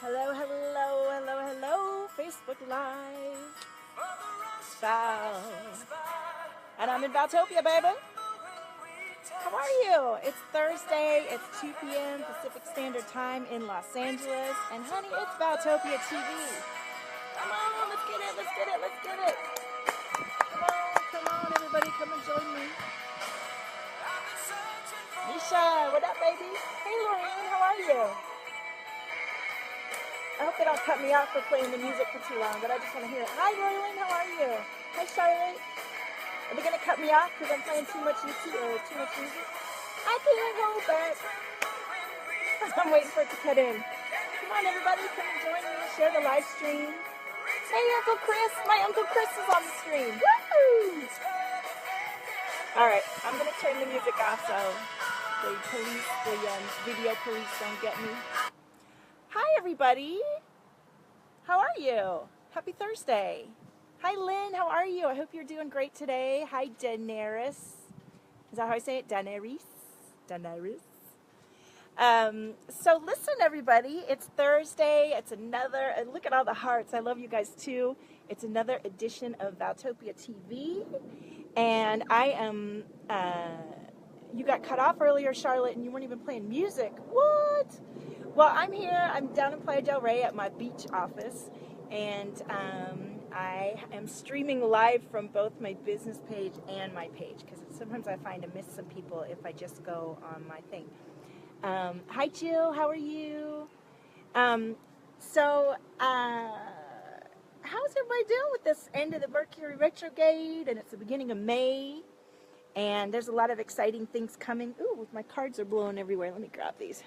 Hello, hello, hello, hello, Facebook Live. Val. And I'm in Valtopia, baby. How are you? It's Thursday, it's 2 p.m. Pacific Standard Time in Los Angeles. And honey, it's Valtopia TV. Come on, let's get it, let's get it, let's get it. Come on, everybody, come and join me. Nisha, what up, baby? Hey, Lorraine, how are you? I hope they don't cut me off for playing the music for too long, but I just want to hear it. Hi, Roland, how are you? Hi, Charlotte. Are they going to cut me off because I'm playing too much YouTube or too much music? I can't help it. I'm waiting for it to cut in. Come on, everybody, come and join me. Share the live stream. Hey, Uncle Chris. My Uncle Chris is on the stream. Woo! All right, I'm going to turn the music off so the video police don't get me. Hi, everybody. How are you? Happy Thursday. Hi, Lynn. How are you? I hope you're doing great today. Hi, Daenerys. Is that how I say it? Daenerys? Daenerys. So listen, everybody. It's Thursday. It's another, and look at all the hearts. I love you guys, too. It's another edition of Valtopia TV. And I am, you got cut off earlier, Charlotte, and you weren't even playing music. What? Well, I'm here. I'm down in Playa del Rey at my beach office, and I am streaming live from both my business page and my page, because sometimes I find I miss some people if I just go on my thing. Hi, Jill. How are you? How's everybody doing with this end of the Mercury retrograde, and it's the beginning of May, and there's a lot of exciting things coming. Ooh, my cards are blowing everywhere. Let me grab these.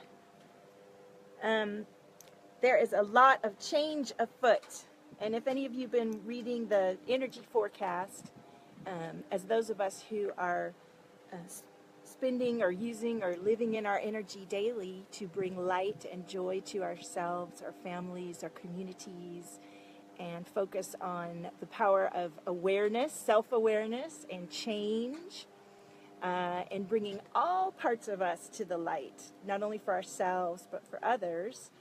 There is a lot of change afoot, and if any of you have been reading the energy forecast, as those of us who are spending or using or living in our energy daily to bring light and joy to ourselves, our families, our communities, and focus on the power of awareness, self-awareness, and change, and bringing all parts of us to the light, not only for ourselves but for others,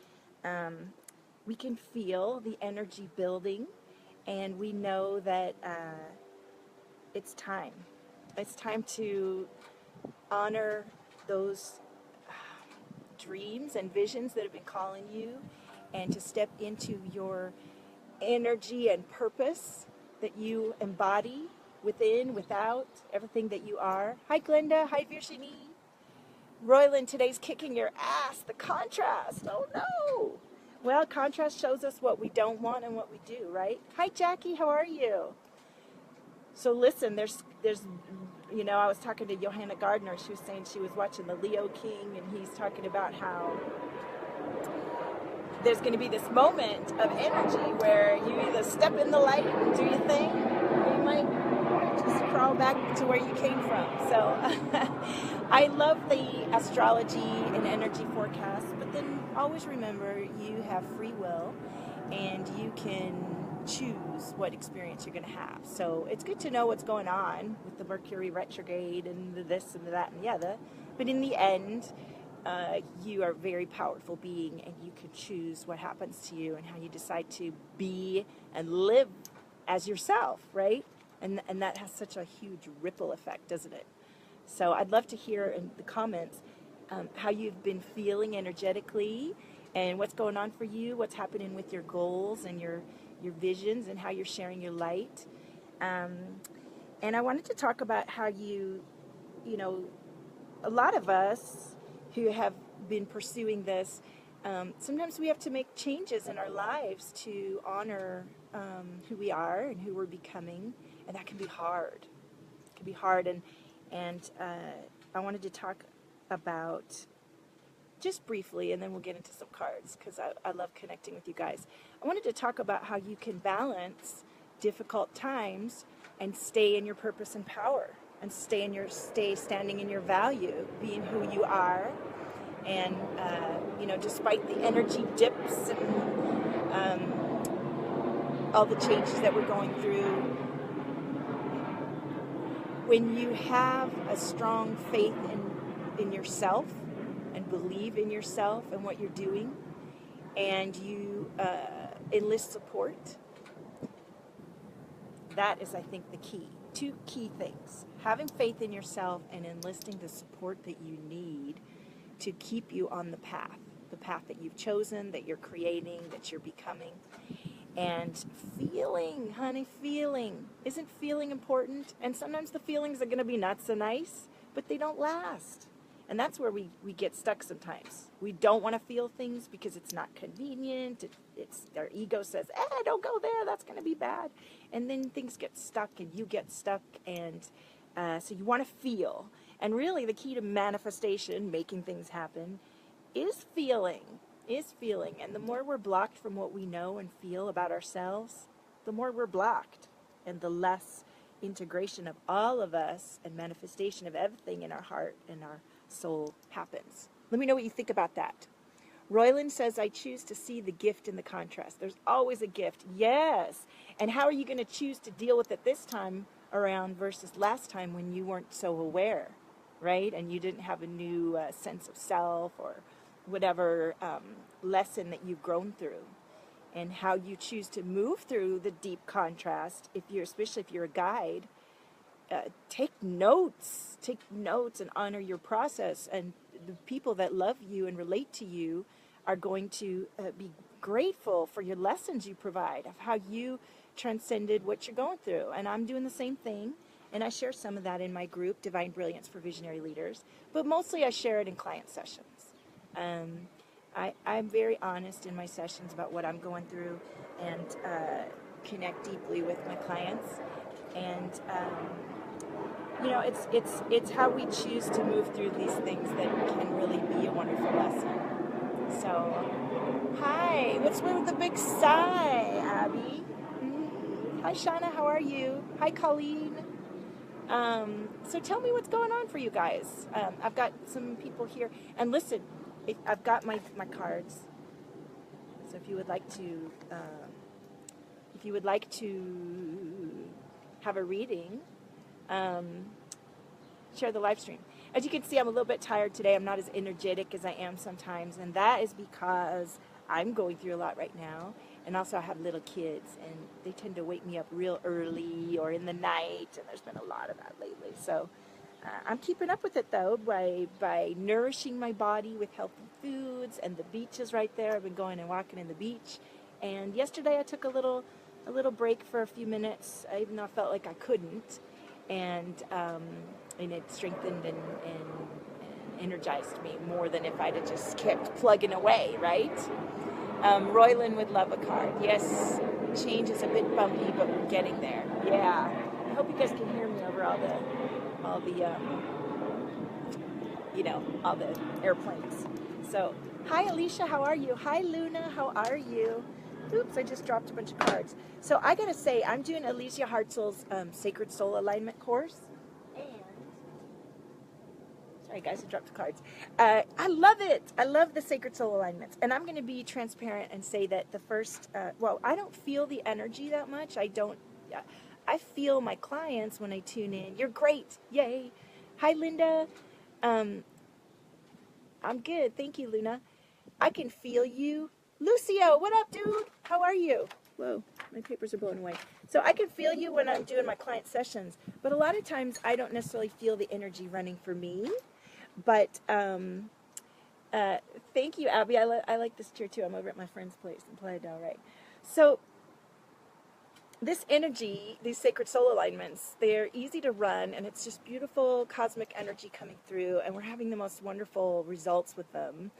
we can feel the energy building, and we know that it's time. It's time to honor those dreams and visions that have been calling you, and to step into your energy and purpose that you embody within, without, everything that you are. Hi, Glenda. Hi, Virginie. Royland, today's kicking your ass. The contrast. Oh, no. Well, contrast shows us what we don't want and what we do, right? Hi, Jackie. How are you? So listen, there's you know, I was talking to Johanna Gardner. She was saying she was watching the Leo King, and he's talking about how there's going to be this moment of energy where you either step in the light and do your thing, or you might just crawl back to where you came from. So I love the astrology and energy forecast, but then always remember you have free will, and you can choose what experience you're going to have. So it's good to know what's going on with the Mercury retrograde and the this and the that and the other, but in the end, you are a very powerful being, and you can choose what happens to you and how you decide to be and live as yourself, right? And that has such a huge ripple effect, doesn't it? So I'd love to hear in the comments how you've been feeling energetically, and what's going on for you, what's happening with your goals and your visions, and how you're sharing your light. And I wanted to talk about how you know, a lot of us who have been pursuing this, sometimes we have to make changes in our lives to honor who we are and who we're becoming, and that can be hard. It can be hard, and I wanted to talk about, just briefly, and then we'll get into some cards, because I love connecting with you guys. I wanted to talk about how you can balance difficult times and stay in your purpose and power, and stay standing in your value, being who you are, and you know, despite the energy dips and all the changes that we're going through, when you have a strong faith in yourself and believe in yourself and what you're doing, and you enlist support, that is, I think, the key. Two key things: having faith in yourself and enlisting the support that you need to keep you on the path that you've chosen, that you're creating, that you're becoming. And feeling, honey, feeling. Isn't feeling important? And sometimes the feelings are going to be not so nice, but they don't last. And that's where we get stuck sometimes. We don't want to feel things because it's not convenient. It's our ego says, don't go there, that's going to be bad. And then things get stuck and you get stuck, and so you want to feel. And really the key to manifestation, making things happen, is feeling. And the more we're blocked from what we know and feel about ourselves, the more we're blocked, and the less integration of all of us and manifestation of everything in our heart and our soul happens. Let me know what you think about that. Royland says, I choose to see the gift in the contrast. There's always a gift. Yes. And how are you going to choose to deal with it this time around versus last time when you weren't so aware, right? And you didn't have a new sense of self or whatever lesson that you've grown through, and how you choose to move through the deep contrast. Especially if you're a guide, take notes and honor your process, and the people that love you and relate to you are going to be grateful for your lessons you provide, of how you transcended what you're going through. And I'm doing the same thing, and I share some of that in my group, Divine Brilliance for Visionary Leaders, but mostly I share it in client sessions. I'm very honest in my sessions about what I'm going through, and connect deeply with my clients. And it's how we choose to move through these things that can really be a wonderful lesson. So, hi, what's with the big sigh, Abby? Hi, Shauna, how are you? Hi, Colleen. So tell me what's going on for you guys. I've got some people here, and listen, I've got my cards. So if you would like to have a reading, share the live stream. As you can see, I'm a little bit tired today. I'm not as energetic as I am sometimes, and that is because I'm going through a lot right now, and also I have little kids, and they tend to wake me up real early or in the night, and there's been a lot of that lately. So I'm keeping up with it, though, by nourishing my body with healthy foods, and the beach is right there. I've been going and walking in the beach, and yesterday I took a little break for a few minutes, even though I felt like I couldn't, and it strengthened and energized me more than if I'd have just kept plugging away, right? Royland would love a card. Yes, change is a bit bumpy, but we're getting there. Yeah. I hope you guys can hear me over all the airplanes. So, hi Alicia, how are you? Hi Luna, how are you? Oops, I just dropped a bunch of cards. So I gotta say, I'm doing Alicia Hartzell's Sacred Soul Alignment course. And, sorry guys, I dropped the cards. I love it. I love the Sacred Soul Alignments. And I'm gonna be transparent and say that the first, I don't feel the energy that much. I feel my clients when I tune in. You're great. Yay. Hi, Linda. I'm good. Thank you, Luna. I can feel you. Lucio, what up, dude? How are you? Whoa, my papers are blowing away. So I can feel you when I'm doing my client sessions, but a lot of times I don't necessarily feel the energy running for me. But thank you, Abby. I like this chair too. I'm over at my friend's place in Playa del Rey. So this energy, these sacred soul alignments, they're easy to run, and it's just beautiful cosmic energy coming through, and we're having the most wonderful results with them.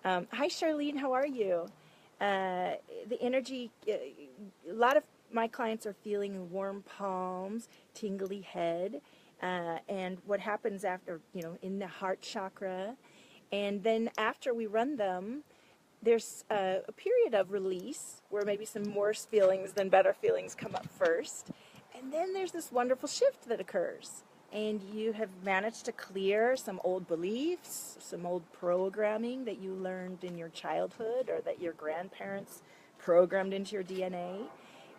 Hi, Charlene, how are you? The energy, a lot of my clients are feeling warm palms, tingly head, and what happens after, in the heart chakra. And then after we run them, there's a period of release where maybe some worse feelings than better feelings come up first. And then there's this wonderful shift that occurs. And you have managed to clear some old beliefs, some old programming that you learned in your childhood or that your grandparents programmed into your DNA.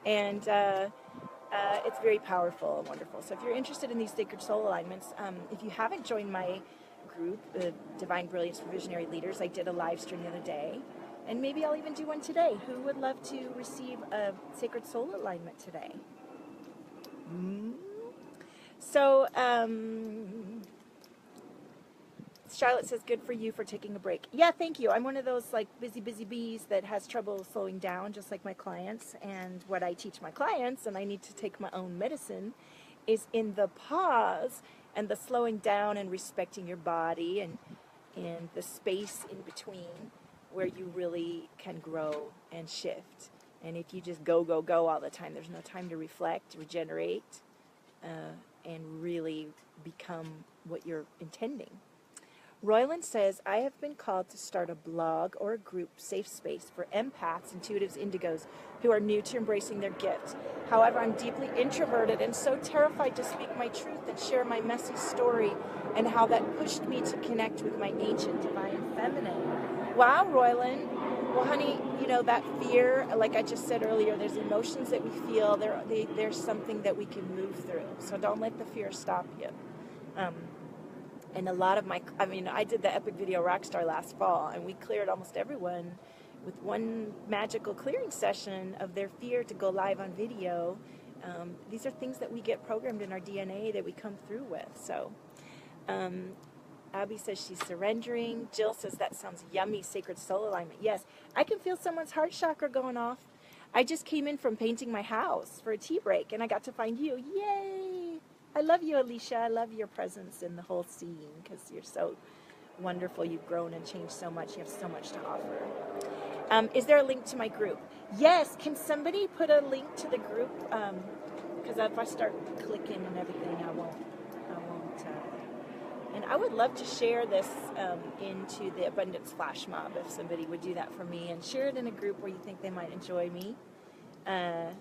And it's very powerful and wonderful. So if you're interested in these sacred soul alignments, if you haven't joined my group, the Divine Brilliance for Visionary Leaders. I did a live stream the other day, and maybe I'll even do one today. Who would love to receive a Sacred Soul Alignment today? So, Charlotte says, good for you for taking a break. Yeah, thank you. I'm one of those like busy bees that has trouble slowing down, just like my clients. And what I teach my clients, and I need to take my own medicine, is in the pause and the slowing down and respecting your body and the space in between where you really can grow and shift. And if you just go all the time, there's no time to reflect, regenerate, and really become what you're intending. Royland says, I have been called to start a blog or a group safe space for empaths, intuitives, indigos who are new to embracing their gifts. However, I'm deeply introverted and so terrified to speak my truth and share my messy story and how that pushed me to connect with my ancient divine feminine. Wow, Royland. Well, honey, you know, that fear, like I just said earlier, there's emotions that we feel. There's something that we can move through. So don't let the fear stop you. And a lot of I did the Epic Video Rockstar last fall, and we cleared almost everyone with one magical clearing session of their fear to go live on video. These are things that we get programmed in our DNA that we come through with. So, Abby says she's surrendering. Jill says that sounds yummy, sacred soul alignment. Yes, I can feel someone's heart chakra going off. I just came in from painting my house for a tea break, and I got to find you. Yay! I love you, Alicia. I love your presence in the whole scene because you're so wonderful. You've grown and changed so much. You have so much to offer. Is there a link to my group? Yes. Can somebody put a link to the group? Because if I start clicking and everything, I won't. And I would love to share this into the Abundance Flash Mob if somebody would do that for me and share it in a group where you think they might enjoy me. I'll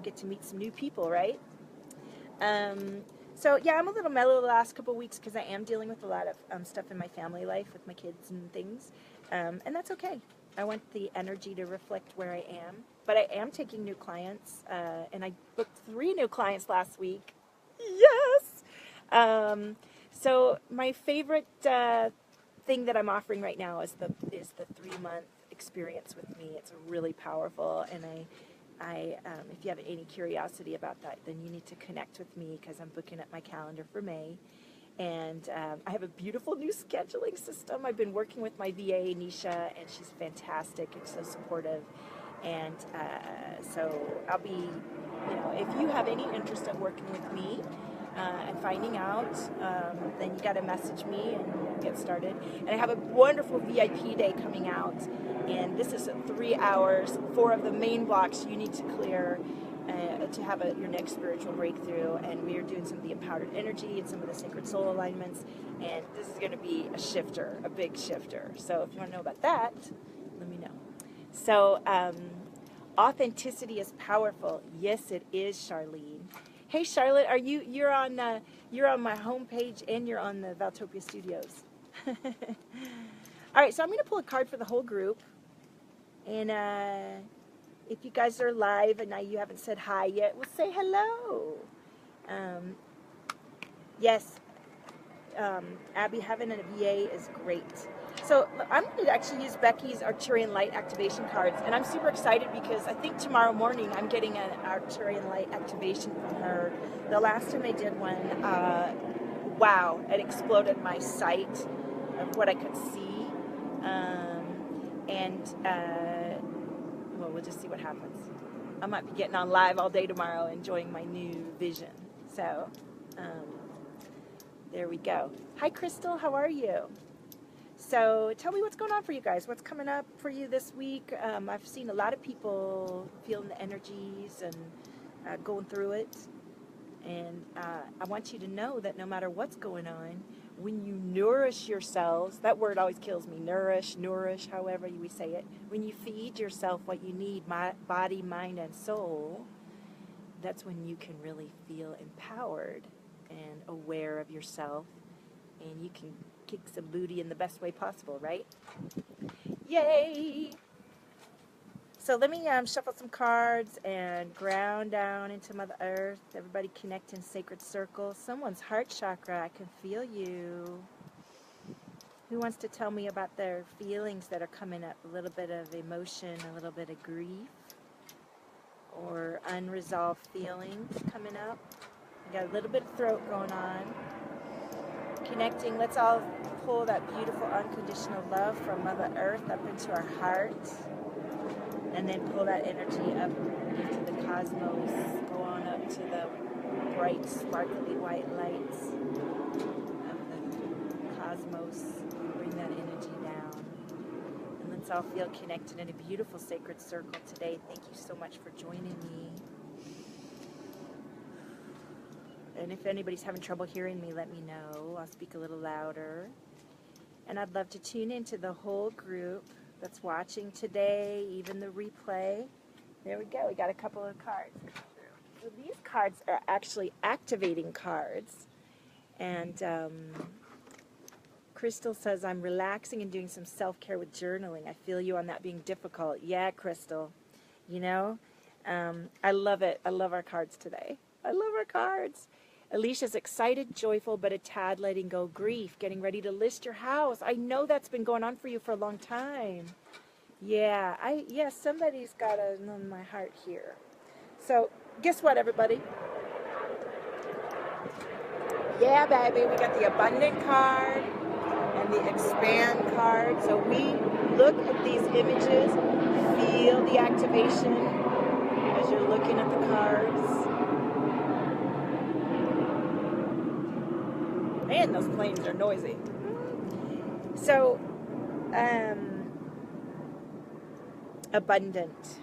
get to meet some new people, right? So yeah, I'm a little mellow the last couple of weeks because I am dealing with a lot of stuff in my family life with my kids and things, and that's okay. I want the energy to reflect where I am, but I am taking new clients, and I booked 3 new clients last week. Yes. So my favorite thing that I'm offering right now is the 3-month experience with me. It's really powerful, and if you have any curiosity about that, then you need to connect with me because I'm booking up my calendar for May. And I have a beautiful new scheduling system. I've been working with my VA, Nisha, and she's fantastic and so supportive. And so I'll be, if you have any interest in working with me and finding out, then you got to message me and we'll get started. And I have a wonderful VIP day coming out. And this is 3 hours, 4 of the main blocks you need to clear to have your next spiritual breakthrough. And we are doing some of the empowered energy and some of the sacred soul alignments. And this is going to be a shifter, a big shifter. So if you want to know about that, let me know. So authenticity is powerful. Yes, it is, Charlene. Hey, Charlotte, you're on my homepage and you're on the Valtopia Studios. All right, so I'm going to pull a card for the whole group. And if you guys are live and you haven't said hi yet, well, say hello. Yes, Abby, having a VA is great. So I'm going to actually use Becky's Arcturian Light activation cards. And I'm super excited because I think tomorrow morning I'm getting an Arcturian Light activation from her. The last time I did one, wow, it exploded my sight of what I could see. Well, we'll just see what happens. I might be getting on live all day tomorrow enjoying my new vision. So there we go. Hi, Crystal. How are you? So tell me what's going on for you guys. What's coming up for you this week? I've seen a lot of people feeling the energies and going through it. And I want you to know that no matter what's going on, when you nourish yourselves, that word always kills me, nourish, however we say it. When you feed yourself what you need, body, mind, and soul, that's when you can really feel empowered and aware of yourself. And you can kick some booty in the best way possible, right? Yay! So let me shuffle some cards and ground down into Mother Earth. Everybody connect in sacred circle. Someone's heart chakra, I can feel you. Who wants to tell me about their feelings that are coming up? A little bit of emotion, a little bit of grief, or unresolved feelings coming up. I got a little bit of throat going on. Connecting, let's all pull that beautiful unconditional love from Mother Earth up into our heart. And then pull that energy up into the cosmos. Go on up to the bright, sparkly white lights of the cosmos. Bring that energy down. And let's all feel connected in a beautiful sacred circle today. Thank you so much for joining me. And if anybody's having trouble hearing me, let me know. I'll speak a little louder. And I'd love to tune into the whole group that's watching today, even the replay. There we go. We got a couple of cards. So these cards are actually activating cards. And Crystal says, I'm relaxing and doing some self-care with journaling. I feel you on that being difficult. Yeah, Crystal. You know, I love it. I love our cards today. I love our cards. Alicia's excited, joyful, but a tad letting go grief, getting ready to list your house. I know that's been going on for you for a long time. Yeah, somebody's got it on my heart here. So, guess what, everybody? Yeah, baby, we got the abundant card and the expand card. So we look at these images, feel the activation as you're looking at the cards. Man, those planes are noisy. So, abundant.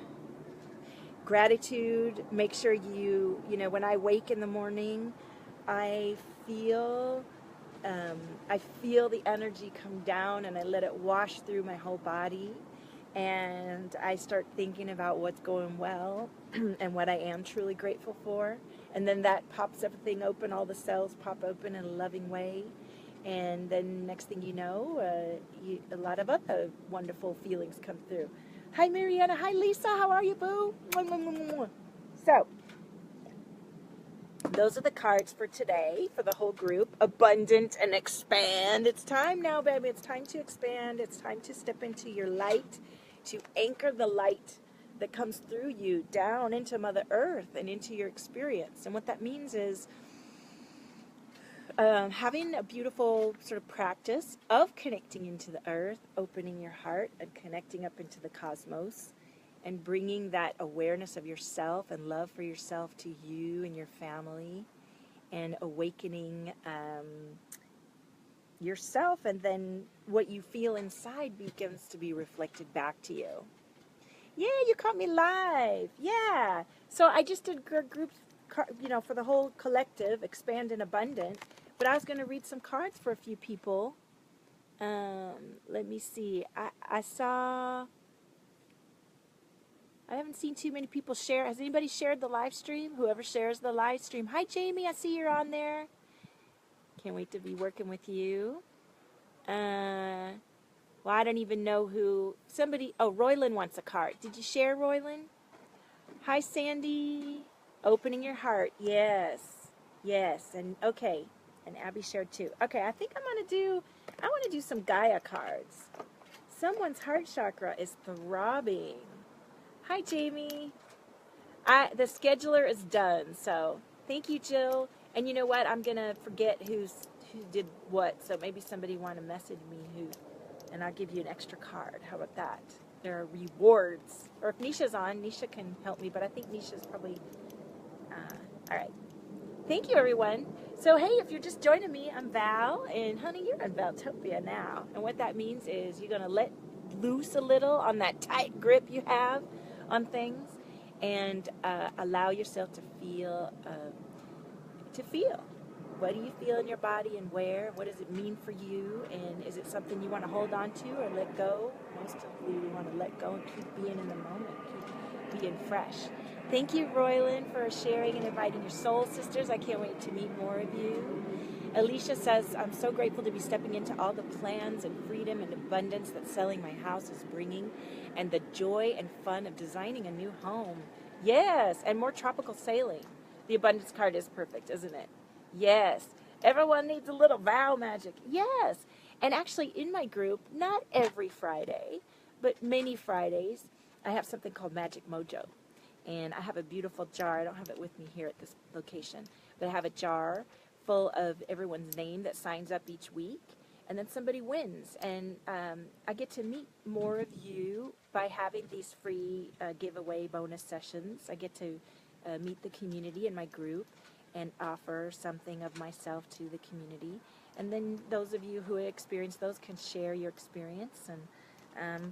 Gratitude, make sure you know, when I wake in the morning, I feel the energy come down and I let it wash through my whole body. And I start thinking about what's going well and what I am truly grateful for. And then that pops everything open, all the cells pop open in a loving way. And then next thing you know, a lot of other wonderful feelings come through. Hi, Mariana. Hi, Lisa. How are you, boo? So, those are the cards for today, for the whole group. Abundant and expand. It's time now, baby. It's time to expand. It's time to step into your light, to anchor the light that comes through you down into Mother Earth and into your experience. And what that means is having a beautiful sort of practice of connecting into the earth, opening your heart and connecting up into the cosmos, and bringing that awareness of yourself and love for yourself to you and your family, and awakening yourself, and then what you feel inside begins to be reflected back to you. Yeah, you caught me live. Yeah. So I just did group, you know, for the whole collective, Expand and Abundant. But I was going to read some cards for a few people. Let me see. I haven't seen too many people share. Has anybody shared the live stream? Whoever shares the live stream. Hi, Jamie. I see you're on there. Can't wait to be working with you. Well, I don't even know who. Somebody. Oh, Roylan wants a card. Did you share, Roylan? Hi, Sandy. Opening your heart. Yes. Yes. And okay. And Abby shared too. Okay, I think I want to do some Gaia cards. Someone's heart chakra is throbbing. Hi, Jamie. The scheduler is done, so thank you, Jill. And you know what? I'm going to forget who did what, so maybe somebody want to message me and I'll give you an extra card. How about that? There are rewards. Or if Nisha's on, Nisha can help me, but I think Nisha's probably... all right. Thank you, everyone. So, hey, if you're just joining me, I'm Val, and honey, you're in Valtopia now. And what that means is you're going to let loose a little on that tight grip you have on things, and allow yourself to feel. What do you feel in your body, and where? What does it mean for you? And is it something you want to hold on to or let go? Most of you want to let go and keep being in the moment, keep being fresh. Thank you, Roylan, for sharing and inviting your soul sisters. I can't wait to meet more of you. Alicia says, I'm so grateful to be stepping into all the plans and freedom and abundance that selling my house is bringing, and the joy and fun of designing a new home. Yes, and more tropical sailing. The abundance card is perfect, isn't it? Yes. Everyone needs a little vow magic. Yes. And actually in my group, not every Friday, but many Fridays, I have something called Magic Mojo. And I have a beautiful jar. I don't have it with me here at this location, but I have a jar full of everyone's name that signs up each week. And then somebody wins. And I get to meet more of you by having these free giveaway bonus sessions. I get to meet the community in my group and offer something of myself to the community. And then those of you who experience those can share your experience. And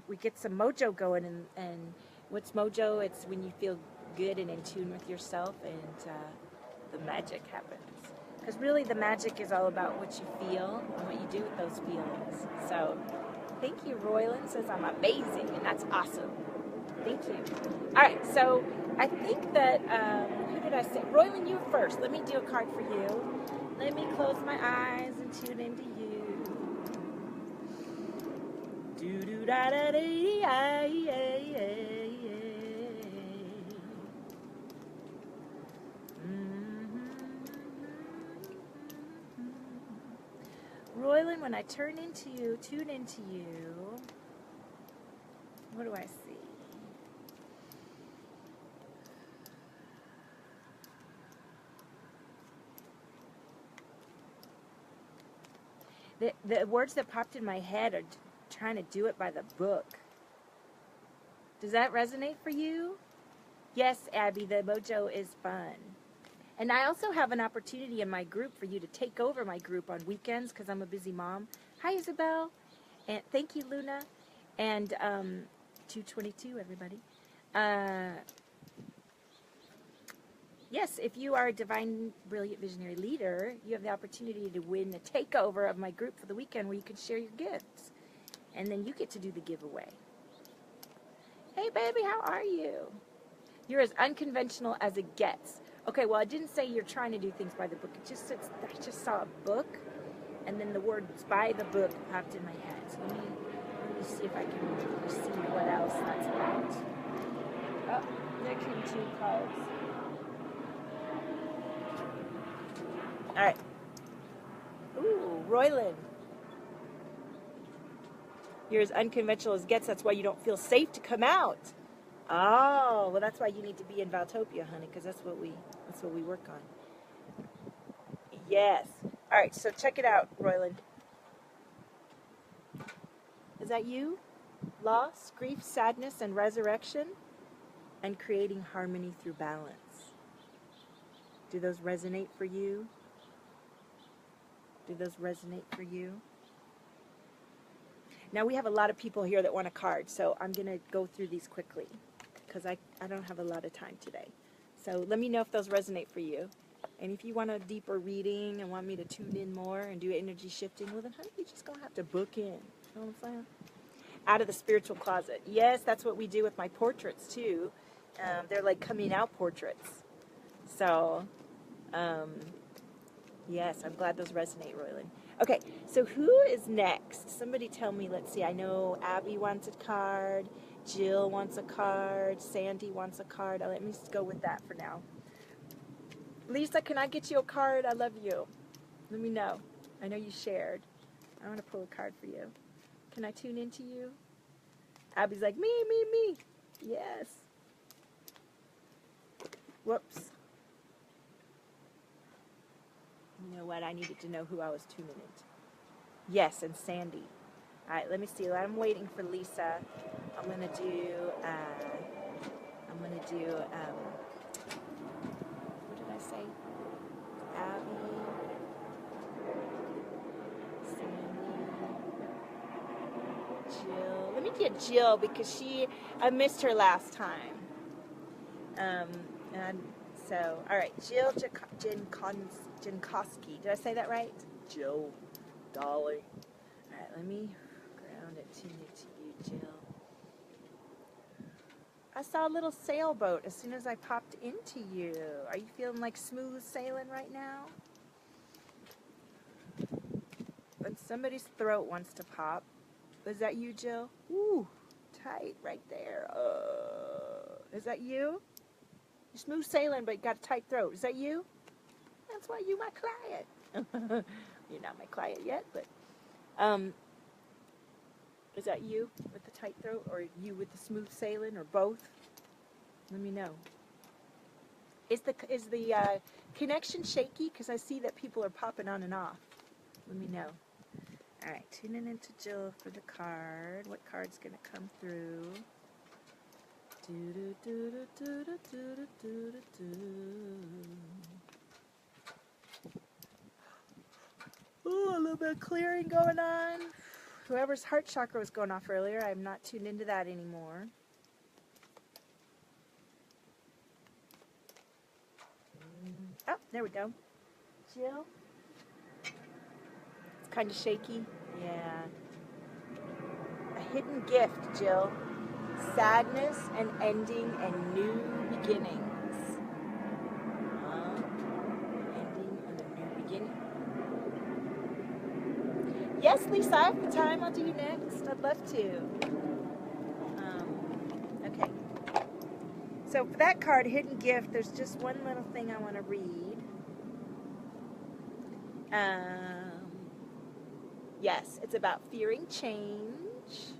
we get some mojo going. And what's mojo? It's when you feel good and in tune with yourself, and the magic happens. Because really the magic is all about what you feel and what you do with those feelings. So thank you. Royland says I'm amazing, and that's awesome. Thank you. All right, so I think that, who did I say? Royland, you first. Let me do a card for you. Let me close my eyes and tune into you. Royland, when I turn into you, tune into you, what do I see? The words that popped in my head are trying to do it by the book. Does that resonate for you? Yes, Abby, the mojo is fun. And I also have an opportunity in my group for you to take over my group on weekends because I'm a busy mom. Hi, Isabel. And thank you, Luna. And 222, everybody. Yes, if you are a divine, brilliant, visionary leader, you have the opportunity to win a takeover of my group for the weekend where you can share your gifts. And then you get to do the giveaway. Hey, baby, how are you? You're as unconventional as it gets. Okay, well, I didn't say you're trying to do things by the book. It just says, I just saw a book, and then the words by the book popped in my head. So let me see if I can see what else that's about. Oh, there came 2 cards. All right. Ooh, Royland. You're as unconventional as it gets. That's why you don't feel safe to come out. Oh, well, that's why you need to be in Valtopia, honey, because that's what we work on. Yes. All right, so check it out, Royland. Is that you? Loss, grief, sadness, and resurrection, and creating harmony through balance. Do those resonate for you? Do those resonate for you? Now, we have a lot of people here that want a card, so I'm going to go through these quickly because I don't have a lot of time today. So let me know if those resonate for you. And if you want a deeper reading and want me to tune in more and do energy shifting, well, then, honey, you're just going to have to book in. You know what I'm saying? Out of the spiritual closet. Yes, that's what we do with my portraits, too. They're like coming out portraits. So, yes, I'm glad those resonate, Royland. Okay, so who is next? Somebody tell me. Let's see. I know Abby wants a card. Jill wants a card. Sandy wants a card. Let me just go with that for now. Lisa, can I get you a card? I love you. Let me know. I know you shared. I want to pull a card for you. Can I tune into you? Abby's like, me. Yes. Whoops. You know what? I needed to know who I was tuning into. Yes, and Sandy. All right, let me see. I'm waiting for Lisa. I'm going to do, what did I say? Abby, Sandy, Jill. Let me get Jill because I missed her last time. So, all right, Jill Jankowski. Did I say that right? Jill, Dolly. All right, let me ground it to you, Jill. I saw a little sailboat as soon as I popped into you. Are you feeling like smooth sailing right now? When somebody's throat wants to pop. Is that you, Jill? Ooh, tight right there. Is that you? You're smooth sailing, but you got a tight throat. Is that you? That's why you my client. You're not my client yet, but Is that you with the tight throat, or you with the smooth sailing, or both? Let me know. Is the connection shaky? Because I see that people are popping on and off. Let me know. All right, tuning into Jill for the card. What card's gonna come through? Ooh, a little bit of clearing going on. Whoever's heart chakra was going off earlier, I'm not tuned into that anymore. Oh, there we go. Jill? It's kind of shaky. Yeah. A hidden gift, Jill. Sadness and ending and new beginnings. Ending and a new beginning. Yes, Lisa, I have the time. I'll do you next. I'd love to. Okay. So for that card, hidden gift, there's just one little thing I want to read. Yes, it's about fearing change.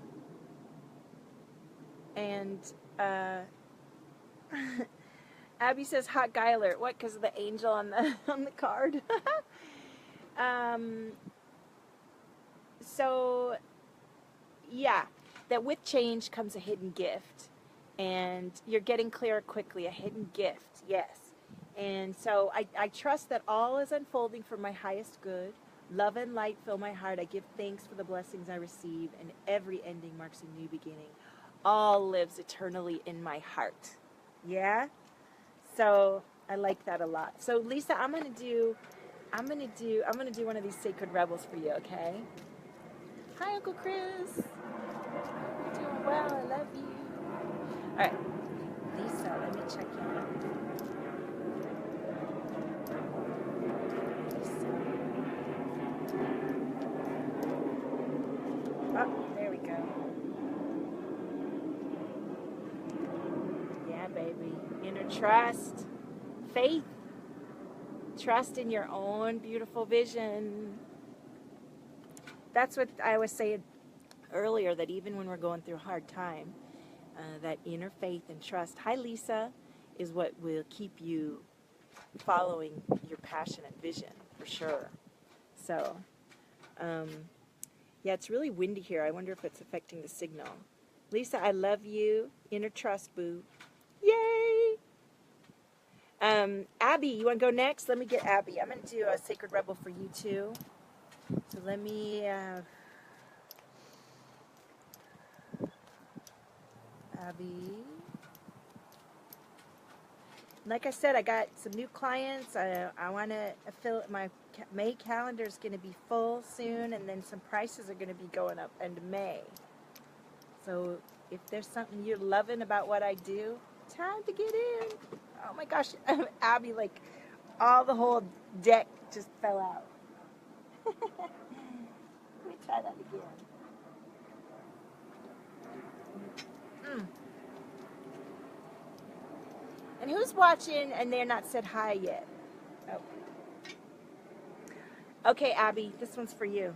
And Abby says hot guy alert. What? Because of the angel on the card. So yeah, that with change comes a hidden gift, and you're getting clearer quickly. A hidden gift, yes. And so I trust that all is unfolding for my highest good. Love and light fill my heart. I give thanks for the blessings I receive, and every ending marks a new beginning. All lives eternally in my heart. Yeah? So I like that a lot. So Lisa, I'm gonna do one of these sacred rebels for you, okay? Hi, Uncle Chris. You're doing well. I love you. All right, Lisa, let me check in. Oh, there we go. Yeah, baby. Inner trust, faith, trust in your own beautiful vision. That's what I was saying earlier, that even when we're going through a hard time, that inner faith and trust, hi Lisa, is what will keep you following your passion and vision, for sure. So, yeah, it's really windy here. I wonder if it's affecting the signal. Lisa, I love you. Inner trust, boo. Yay! Abby, you want to go next? Let me get Abby. I'm going to do a Sacred Rebel for you, too. So let me... Abby. Like I said, I got some new clients. I want to fill my May calendar is going to be full soon, and then some prices are going to be going up end of May. So if there's something you're loving about what I do, time to get in. Oh my gosh, Abby, like all the whole deck just fell out. Let me try that again. And who's watching and they're not said hi yet? Oh. Okay, Abby, this one's for you.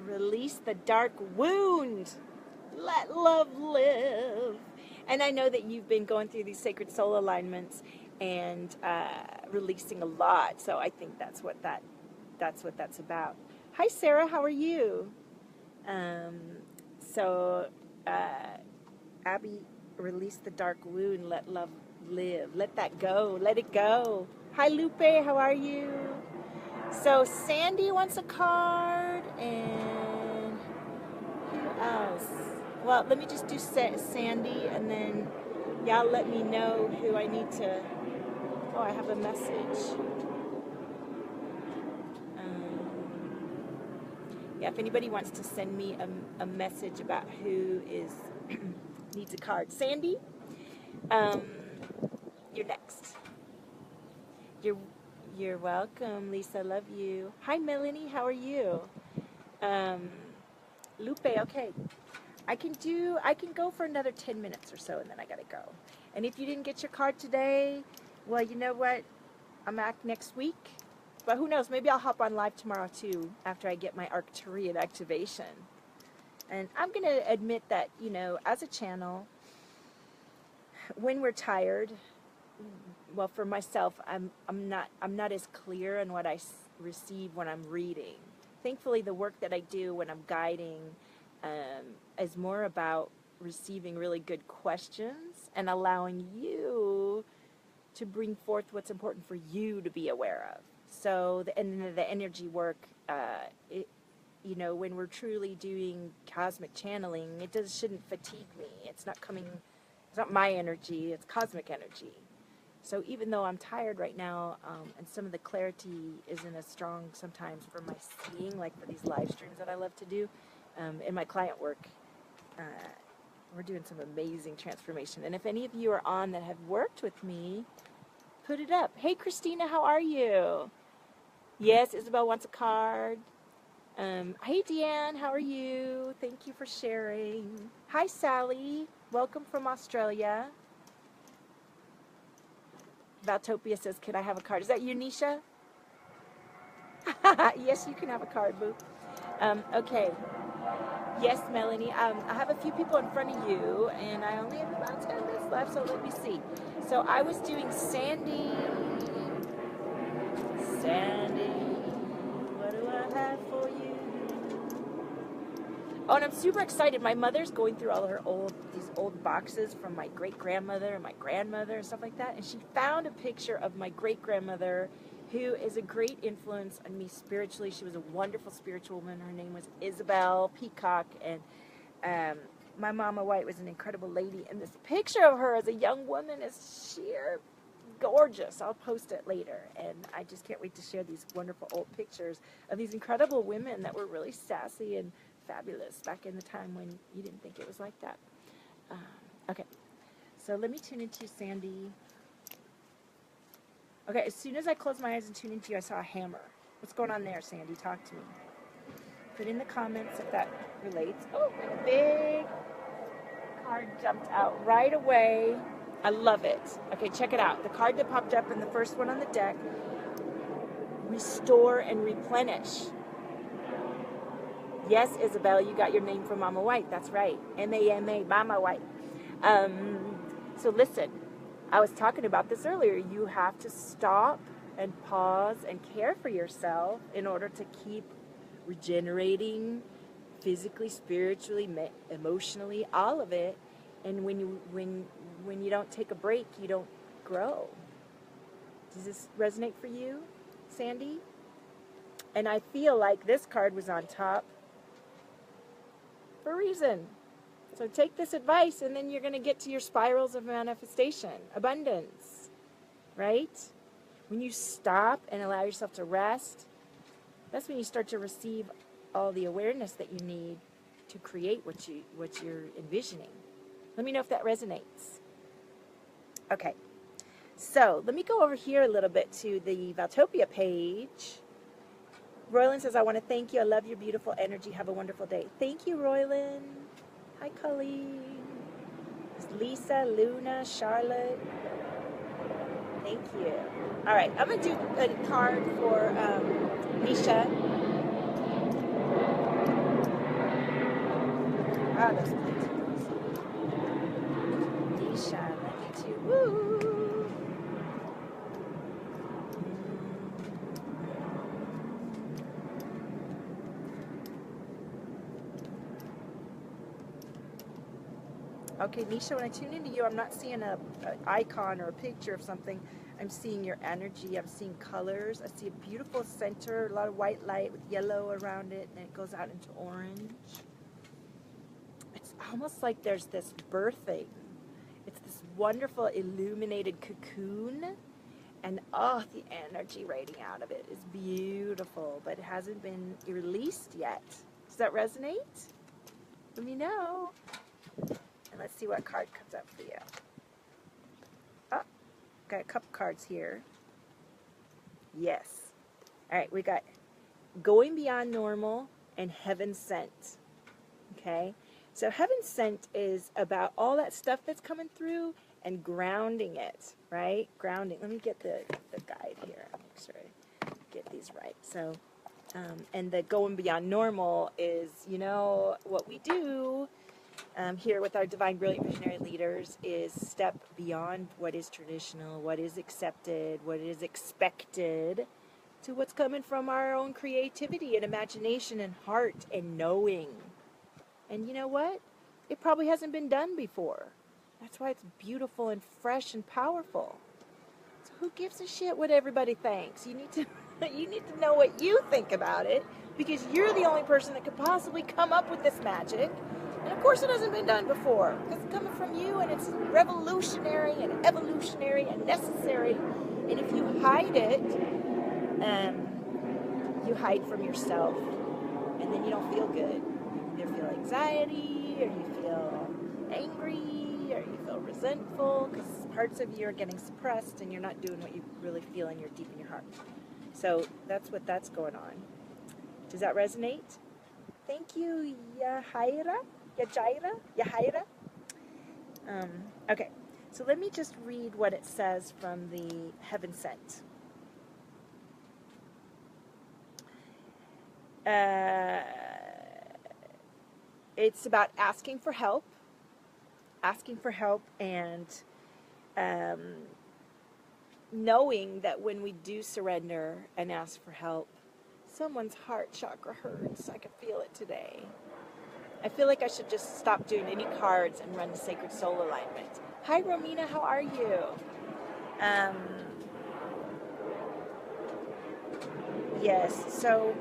Release the dark wound. Let love live. And I know that you've been going through these sacred soul alignments and releasing a lot. So I think that's what that's about. Hi, Sarah. How are you? Abby, release the dark wound. Let love live. Let that go. Let it go. Hi, Lupe. How are you? So Sandy wants a card, and who else? Well, let me just do Sandy, and then y'all let me know who I need to... Oh, I have a message. Yeah, if anybody wants to send me a message about who is needs a card. Sandy, you're next. You're welcome, Lisa. Love you. Hi, Melanie. How are you? Lupe. Okay, I can go for another 10 minutes or so, and then I gotta go. And if you didn't get your card today, well, you know what? I'm back next week. but who knows? Maybe I'll hop on live tomorrow too after I get my Arcturian activation. And I'm going to admit that, you know, as a channel, when we're tired, well, for myself, I'm not as clear on what I receive when I'm reading. Thankfully, the work that I do when I'm guiding is more about receiving really good questions and allowing you to bring forth what's important for you to be aware of. So, and the energy work, you know, when we're truly doing cosmic channeling, it shouldn't fatigue me. It's not my energy, it's cosmic energy. So even though I'm tired right now, and some of the clarity isn't as strong sometimes for my seeing, like for these live streams that I love to do, in my client work, we're doing some amazing transformation. And if any of you are on that have worked with me, put it up. Hey, Christina, how are you? Yes, Isabel wants a card. Hey, Deanne, how are you? Thank you for sharing. Hi, Sally. Welcome from Australia. Valtopia says, could I have a card? Is that you, Nisha? Yes, you can have a card, boo. Okay. Yes, Melanie. I have a few people in front of you, and I only have about 10 minutes left, so let me see. So I was doing Sandy. Sandy, what do I have for you? Oh, and I'm super excited. My mother's going through all her these old boxes from my great-grandmother and my grandmother and stuff like that, and she found a picture of my great-grandmother, who is a great influence on me spiritually. She was a wonderful spiritual woman. Her name was Isabel Peacock, and my Mama White was an incredible lady. And this picture of her as a young woman is sheer gorgeous. I'll post it later, and I just can't wait to share these wonderful old pictures of these incredible women that were really sassy and fabulous back in the time when you didn't think it was like that. Okay, so let me tune into Sandy. Okay, as soon as I closed my eyes and tuned into you, I saw a hammer. What's going on there, Sandy? Talk to me. Put in the comments if that relates. Oh, and a big card jumped out right away. I love it. Okay, check it out. The card that popped up in the first one on the deck, restore and replenish. Yes, Isabel, you got your name from Mama White. That's right. M-A-M-A, Mama White. So listen, I was talking about this earlier. You have to stop and pause and care for yourself in order to keep regenerating physically, spiritually, emotionally, all of it. And when you don't take a break, you don't grow. Does this resonate for you, Sandy? And I feel like this card was on top for a reason. So take this advice, and then you're going to get to your spirals of manifestation, abundance, right? When you stop and allow yourself to rest, that's when you start to receive all the awareness that you need to create what you're envisioning. Let me know if that resonates. Okay, so let me go over here a little bit to the Valtopia page. Royland says, I want to thank you. I love your beautiful energy. Have a wonderful day. Thank you, Royland. Hi, Colleen. It's Lisa, Luna, Charlotte. Thank you. All right, I'm going to do a card for Nisha. Ah, those plates. Nisha, let me do. Woo! Okay, Nisha, when I tune into you, I'm not seeing an icon or a picture of something. I'm seeing your energy. I'm seeing colors. I see a beautiful center, a lot of white light with yellow around it, and it goes out into orange. It's almost like there's this birthing. It's this wonderful illuminated cocoon, and oh, the energy radiating out of it is beautiful, but it hasn't been released yet. Does that resonate? Let me know. And let's see what card comes up for you. Oh, got a couple cards here. Yes. All right, we got Going Beyond Normal and Heaven Sent. Okay? So Heaven Sent is about all that stuff that's coming through and grounding it, right? Grounding. Let me get the guide here. Make sure get these right. So, and the going beyond normal is, you know, what we do here with our Divine Brilliant Visionary Leaders is step beyond what is traditional, what is accepted, what is expected, to what's coming from our own creativity and imagination and heart and knowing. And you know what? It probably hasn't been done before. That's why it's beautiful and fresh and powerful. So who gives a shit what everybody thinks? You need to know what you think about it, because you're the only person that could possibly come up with this magic. And of course it hasn't been done before, because it's coming from you, and it's revolutionary and evolutionary and necessary. And if you hide it, you hide from yourself, and then you don't feel good. You either feel anxiety, or you feel angry, or you feel resentful, because parts of you are getting suppressed and you're not doing what you really feel in your deep in your heart. So that's going on. Does that resonate? Thank you, Yahaira. Okay, so let me just read what it says from the Heaven Sent. It's about asking for help, and knowing that when we do surrender and ask for help, someone's heart chakra hurts. I can feel it today. I feel like I should just stop doing any cards and run the Sacred Soul Alignment. Hi, Romina, how are you? Yes, so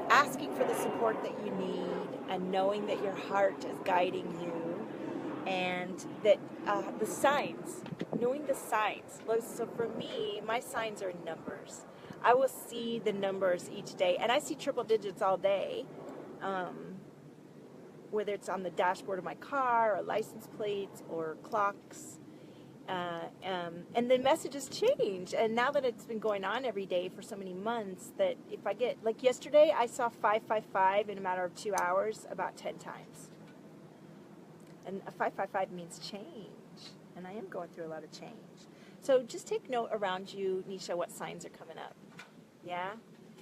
asking for the support that you need, and knowing that your heart is guiding you, and that the signs, knowing the signs. So for me, my signs are in numbers. I will see the numbers each day, and I see triple digits all day, whether it's on the dashboard of my car, or license plates, or clocks. And the messages change, and now that it's been going on every day for so many months, that if I get, like yesterday, I saw 555 in a matter of 2 hours about 10 times. And a 555 means change, and I am going through a lot of change. So just take note around you, Nisha, what signs are coming up, yeah?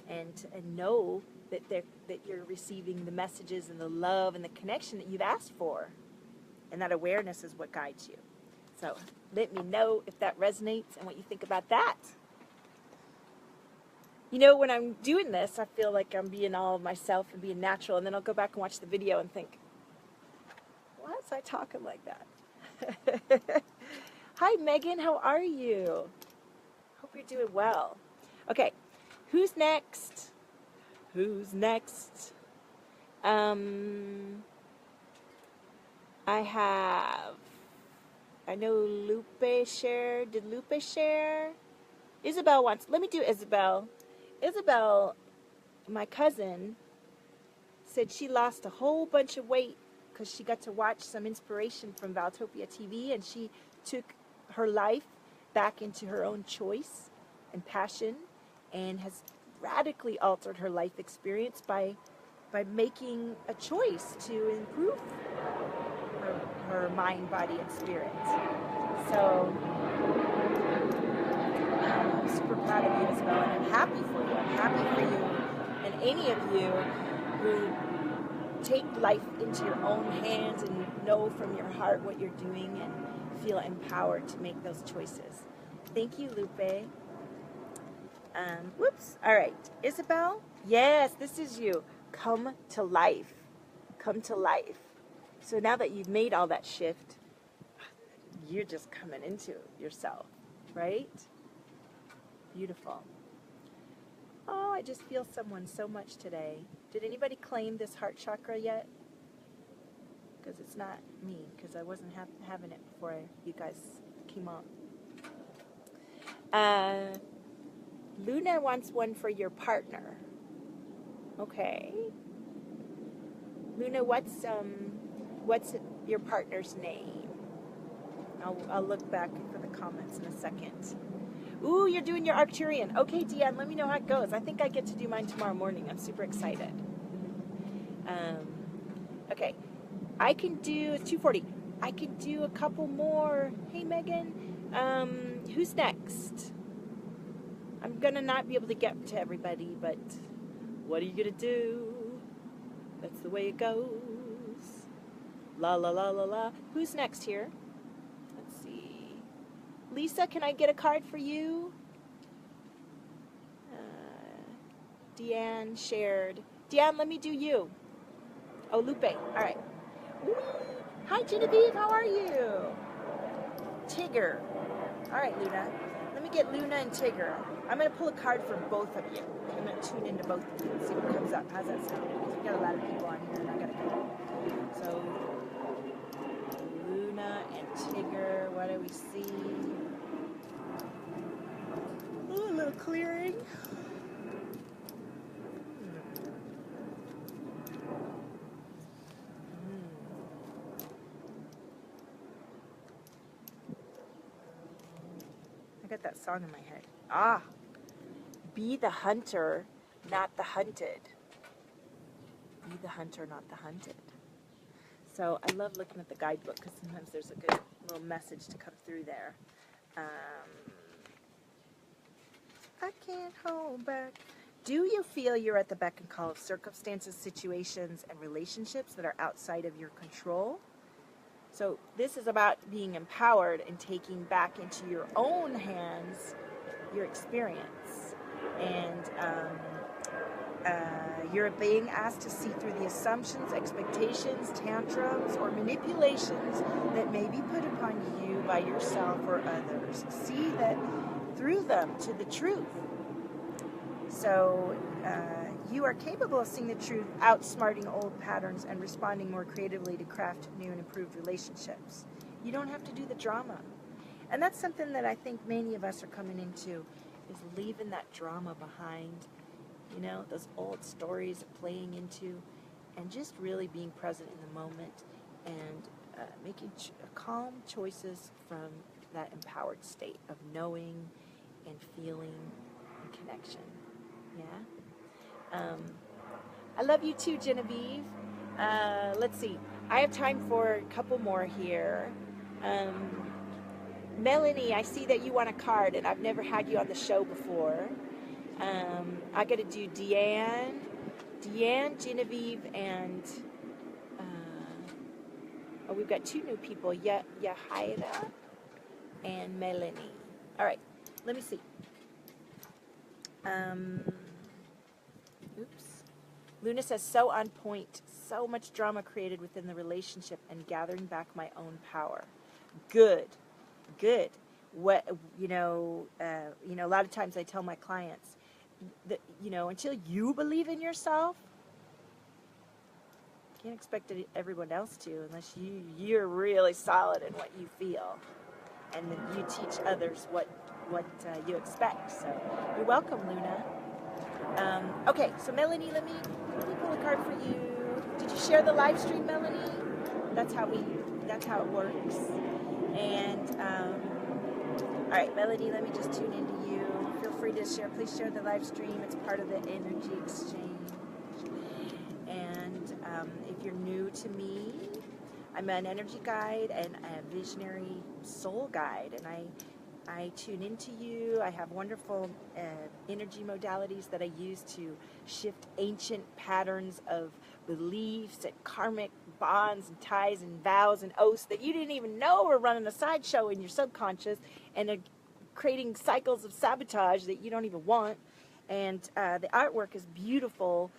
And know that you're receiving the messages and the love and the connection that you've asked for, and that awareness is what guides you. So let me know if that resonates and what you think about that. You know, when I'm doing this, I feel like I'm being all of myself and being natural, and then I'll go back and watch the video and think, why was I talking like that? Hi, Megan, how are you? Hope you're doing well. Okay, who's next? Who's next? I know Lupe shared. Did Lupe share? Isabel wants, let me do Isabel. Isabel, my cousin, said she lost a whole bunch of weight because she got to watch some inspiration from Valtopia TV, and she took her life back into her own choice and passion, and has radically altered her life experience by making a choice to improve her mind, body, and spirit. So I'm super proud of you, Isabel, and I'm happy for you. I'm happy for you and any of you who take life into your own hands and know from your heart what you're doing and feel empowered to make those choices. Thank you, Lupe. Whoops. All right. Isabel? Yes, this is you. Come to life. Come to life. So now that you've made all that shift, you're just coming into yourself, right? Beautiful. Oh, I just feel someone so much today. Did anybody claim this heart chakra yet? Because it's not me, because I wasn't having it before you guys came on. Luna wants one for your partner. Okay. Luna, what's your partner's name? I'll look back for the comments in a second. Ooh, you're doing your Arcturian. Okay, Deanne, let me know how it goes. I think I get to do mine tomorrow morning. I'm super excited. Okay, I can do, it's 2:40. I can do a couple more. Hey, Megan, who's next? I'm gonna not be able to get to everybody, but what are you gonna do? That's the way it goes. La la la la la. Who's next here? Let's see. Lisa, can I get a card for you? Deanne shared. Deanne, let me do you. Oh, Lupe. All right. Whee! Hi, Genevieve. How are you? Tigger. All right, Luna. Let me get Luna and Tigger. I'm going to pull a card for both of you. I'm going to tune into both of you and see what comes up. How's that sound? Because we've got a lot of people on here and I got to go. So, Luna and Tigger. What do we see? Ooh, a little clearing. I got that song in my head. Ah, be the hunter, not the hunted. Be the hunter, not the hunted. So I love looking at the guidebook because sometimes there's a good little message to come through there. I can't hold back. Do you feel you're at the beck and call of circumstances, situations, and relationships that are outside of your control? So this is about being empowered and taking back into your own hands your experience. And you're being asked to see through the assumptions, expectations, tantrums, or manipulations that may be put upon you by yourself or others. See that through them to the truth. So you are capable of seeing the truth, outsmarting old patterns, and responding more creatively to craft new and improved relationships. You don't have to do the drama. And that's something that I think many of us are coming into, is leaving that drama behind, you know, those old stories playing into, and just really being present in the moment and making calm choices from that empowered state of knowing and feeling and connection. Yeah? I love you too, Genevieve. Let's see. I have time for a couple more here. Melanie, I see that you want a card, and I've never had you on the show before. I got to do Deanne, Genevieve, and we've got two new people, Yahaira and Melanie. All right, let me see. Oops. Luna says, so on point, so much drama created within the relationship and gathering back my own power. Good. What, a lot of times I tell my clients that, until you believe in yourself, you can't expect everyone else to, unless you're really solid in what you feel. And then you teach others what you expect. So you're welcome, Luna. Okay, so Melanie, let me pull a card for you. Did you share the live stream, Melanie? That's how it works. And all right, Melanie, let me just tune into you. Feel free to share. Please share the live stream. It's part of the energy exchange. And if you're new to me, I'm an energy guide and a visionary soul guide, and I tune into you. I have wonderful energy modalities that I use to shift ancient patterns of beliefs and karmic bonds and ties and vows and oaths that you didn't even know were running a sideshow in your subconscious and are creating cycles of sabotage that you don't even want. And the artwork is beautiful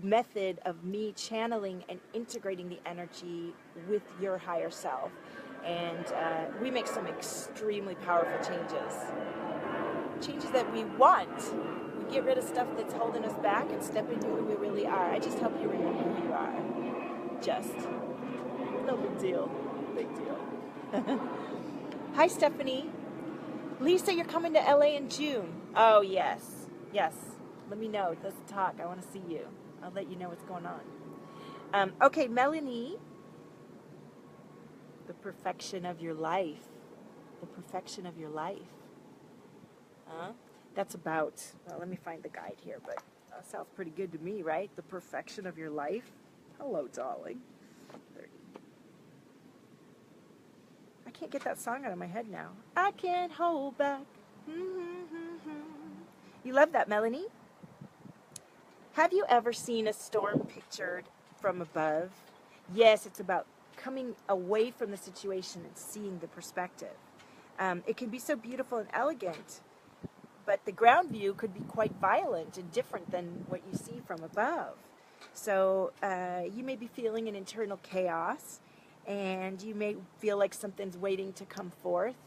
method of me channeling and integrating the energy with your higher self. And we make some extremely powerful changes that we want. We get rid of stuff that's holding us back and step into who we really are. I just help you remember who you are. Just no big deal. Hi, Stephanie. Lisa, you're coming to LA in June. Oh, yes. Let me know. Let's talk. I want to see you. I'll let you know what's going on. Okay, Melanie. The perfection of your life. The perfection of your life. That's about, well, let me find the guide here, but that sounds pretty good to me, right? The perfection of your life. Hello, darling. 30. I can't get that song out of my head now. I can't hold back. You love that, Melanie? Have you ever seen a storm pictured from above? Yes, it's about coming away from the situation and seeing the perspective. It can be so beautiful and elegant, but the ground view could be quite violent and different than what you see from above. So you may be feeling an internal chaos, and you may feel like something's waiting to come forth.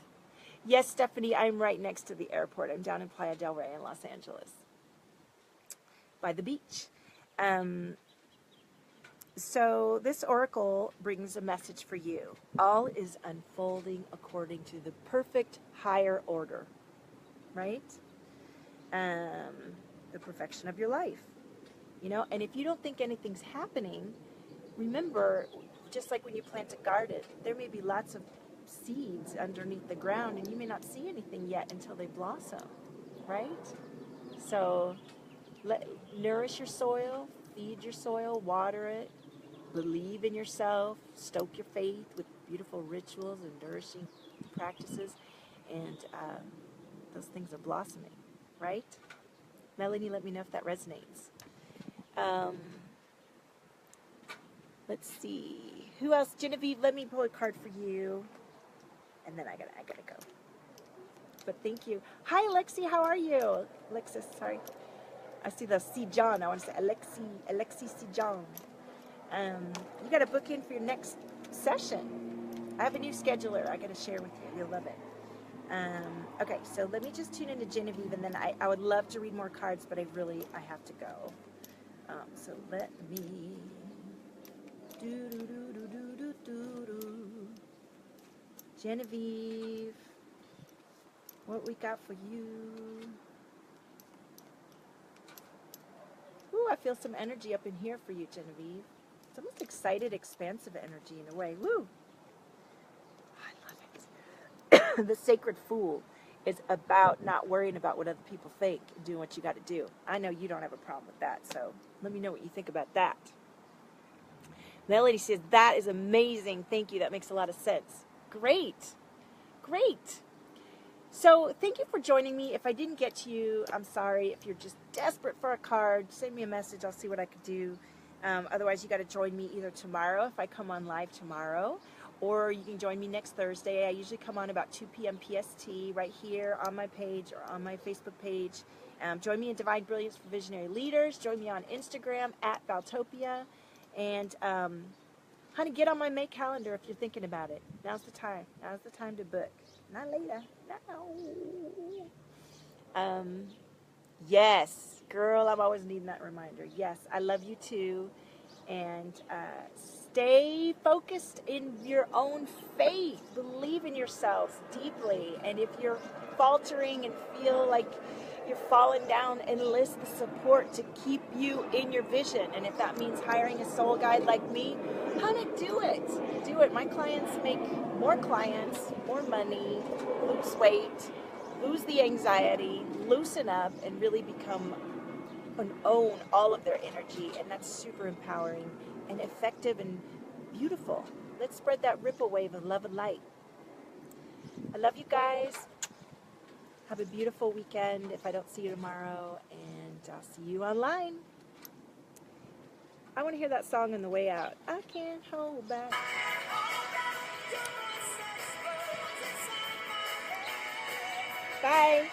Yes, Stephanie, I'm right next to the airport. I'm down in Playa del Rey in Los Angeles, by the beach. So this oracle brings a message for you. All is unfolding according to the perfect higher order, right? The perfection of your life. You know, and if you don't think anything's happening, remember, just like when you plant a garden, there may be lots of seeds underneath the ground, and you may not see anything yet until they blossom, right? So nourish your soil, feed your soil, water it, believe in yourself, stoke your faith with beautiful rituals and nourishing practices, and those things are blossoming, right? Melanie, let me know if that resonates. Let's see. Who else? Genevieve, let me pull a card for you. And then I gotta go. But thank you. Hi, Alexi. How are you? Alexis, sorry. I see the C. John. I want to say Alexi C. John. You got to book in for your next session. I have a new scheduler I got to share with you. You'll love it. Okay, so let me just tune into Genevieve, and then I would love to read more cards, but I have to go. So let me Genevieve, what we got for you? Ooh, I feel some energy up in here for you, Genevieve. It's almost excited, expansive energy in a way. Woo! I love it. The Sacred Fool is about not worrying about what other people think and doing what you got to do. I know you don't have a problem with that, so let me know what you think about that. Melody says, that is amazing. Thank you. That makes a lot of sense. Great. Great. So thank you for joining me. If I didn't get to you, I'm sorry. If you're just desperate for a card, send me a message. I'll see what I could do. Otherwise, you got to join me either tomorrow if I come on live tomorrow, or you can join me next Thursday. I usually come on about 2 p.m. PST right here on my page or on my Facebook page. Join me in Divine Brilliance for Visionary Leaders. Join me on Instagram at Valtopia. And, honey, get on my May calendar if you're thinking about it. Now's the time. Now's the time to book. Not later. No. Yes. Girl, I'm always needing that reminder. Yes, I love you too. And stay focused in your own faith. Believe in yourselves deeply. And if you're faltering and feel like you're falling down, enlist the support to keep you in your vision. And if that means hiring a soul guide like me, honey, do it. Do it. My clients make more clients, more money, lose weight, lose the anxiety, loosen up, and really become and own all of their energy. And that's super empowering and effective and beautiful. Let's spread that ripple wave of love and light. I love you guys. Have a beautiful weekend if I don't see you tomorrow, and I'll see you online. I want to hear that song on the way out. I can't hold back. Bye.